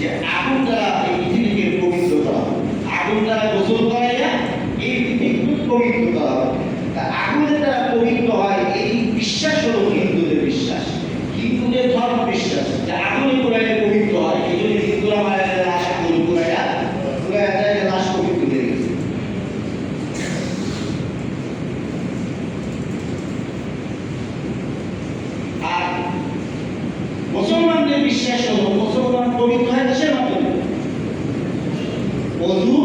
যে আগুন দ্বারা এই পৃথিবীকে পবিত্র করা হবে, আগুন দ্বারা গোসল করাইয়া এই পৃথিবীকে পবিত্র করা হবে। তা আগুনের দ্বারা পবিত্র হয় এই বিশ্বাস হলো হিন্দুদের বিশ্বাস, হিন্দুদের ধর্ম বিশ্বাস যে আগুনে পুরাইলে পবিত্র হয়। এই জন্য হিন্দুরা মারা যায় লাশ আগুনে পুরাইয়া যায়, লাশ পবিত্র হয়ে গেছে। আর মুসলমানদের বিশ্বাস হলো মুসলমান পবিত্র হয় কিসের মাধ্যমে? ওযু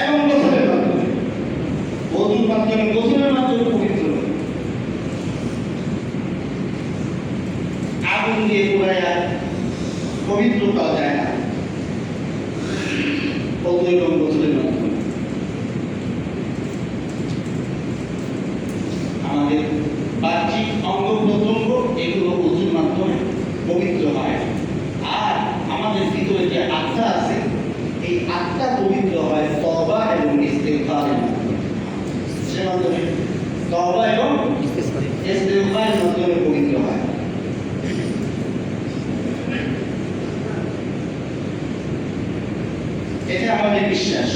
এবং গোসলের মাধ্যমে। ওযুর মাধ্যমে, গোসলের মাধ্যমে পবিত্র হয়। আগুন দিয়ে পুরাইয়া পবিত্র করা যায় না, ওযু এবং গোসলের মাধ্যমে। আমাদের বাহ্যিক অঙ্গ প্রত্যঙ্গ এগুলো ওযুর মাধ্যমে পবিত্র হয়। আর আমাদের ভিতরে যে আত্মা আছে, এই আত্মা পবিত্র হয় তওবা এবং ইস্তেগফারের মাধ্যমে। সে মাধ্যমে তওবা এবং ইস্তেগফারের মাধ্যমে পবিত্র হয়। এটা আমাদের বিশ্বাস।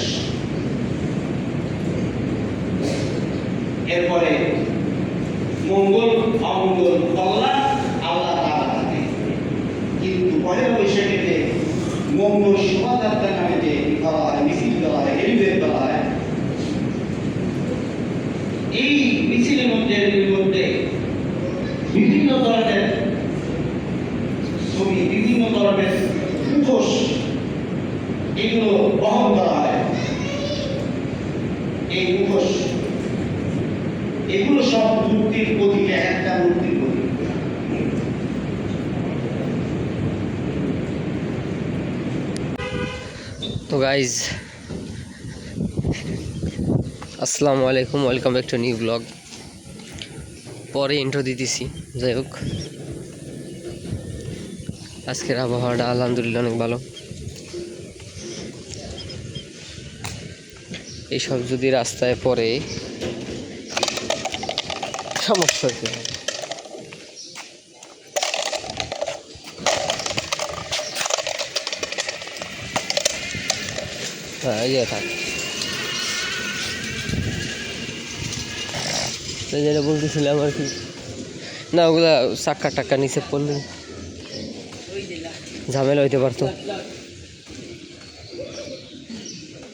এরপরে মঙ্গল অমঙ্গল কল্যাণ আল্লাহ তাআলার হাতে। কিন্তু পরের বৈশাখীতে মঙ্গল শোভাযাত্রা নামে যে করা হয়, মিছিল করা হয়, রেলওয়ে করা হয়, এই মিছিলের মধ্যে বিভিন্ন ধরনের ছবি, বিভিন্ন ধরনের মুখোশ এগুলো বহন করা হয়। এই মুখোশ এগুলো সব মূর্তির প্রতীক, একটা মূর্তির প্রতীক। তো গাইজ আসসালামু আলাইকুম, welcome back to new blog. পরে ইন্ট্রো দিতেছি। যাই হোক, আজকের আবহাওয়াটা আলহামদুলিল্লাহ অনেক ভালো। এইসব যদি রাস্তায় পড়ে সমস্যা হতে হবে। হ্যাঁ, ইয়ে থাক, যেটা বলতেছিলাম আর কি, না ওগুলা চাক্কা টাক্কা নিচে পড়লে ঝামেলা হইতে পারতো,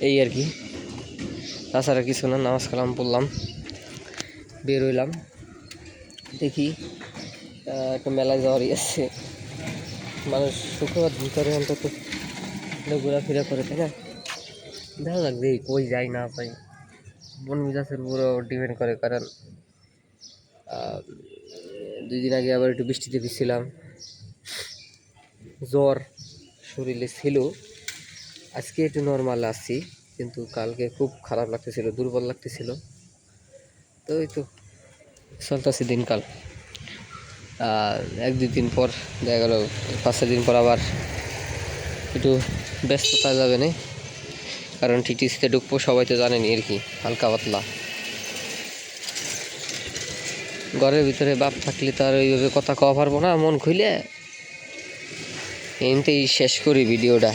এই আর কি। তাছাড়া কিছু না। নামাজ কালাম পড়লাম, বের হইলাম, দেখি একটা মেলায় যাওয়ারই আছে। মানুষ শুক্রবার ভিতরে অন্তত ঘোরাফেরা করে, তাই না? দেখা যাক দেখি কই যাই না পাই। বন মিজাজের উপরও ডিপেন্ড করে, কারণ 2 দিন আগে আবার একটু বৃষ্টিতে ভিজছিলাম, জ্বর শরীরে ছিল। আজকে একটু নর্মাল আসছি, কিন্তু কালকে খুব খারাপ লাগতেছিল, দুর্বল লাগতেছিল। তো ওই তো চলতেছে দিনকাল। 1-2 দিন পর দেখা গেল 5-6 দিন পর আবার একটু ব্যস্ততা যাবে না, কারণ টিটিসিতে ঢুকবো, সবাই তো জানেনি আর কি, হালকা পাতলা। ঘরের ভিতরে বাপ থাকলে তো আর ওইভাবে কথা কওয়া পারবো না মন খুলে। এমনিতেই শেষ করি ভিডিওটা।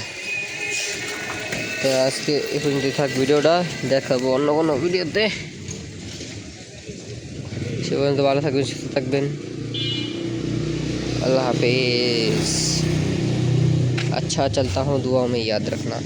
তো আজকে এই পর্যন্তই থাক ভিডিওটা, দেখাবো অন্য কোনো ভিডিওতে। সে পর্যন্ত ভালো থাকবেন, সুস্থ থাকবেন। अल्लाह हाफिज़। अच्छा चलता हूँ, दुआ में याद रखना।